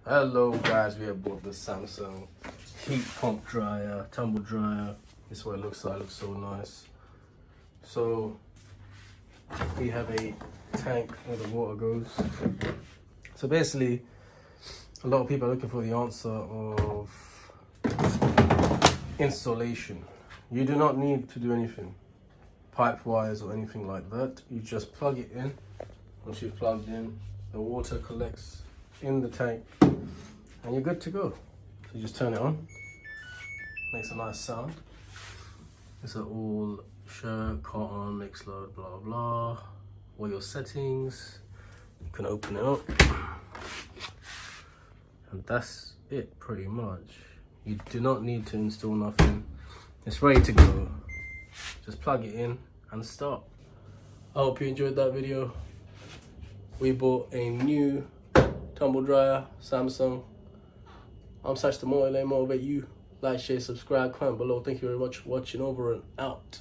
Hello guys, we have bought the Samsung heat pump dryer, tumble dryer. This is what it looks like. It looks so nice. So we have a tank where the water goes. So basically, a lot of people are looking for the answer of installation. You do not need to do anything pipe wise or anything like that. You just plug it in. Once you've plugged in, the water collects in the tank and you're good to go. So you just turn it on, makes a nice sound. It's all shirt, cotton, mix load, blah blah. All your settings, you can open it up, and that's it pretty much. You do not need to install nothing. It's ready to go. Just plug it in and start. I hope you enjoyed that video. We bought a new tumble dryer, Samsung. I'm Sachthemotive, motivate you. Like, share, subscribe, comment below. Thank you very much for watching. Over and out.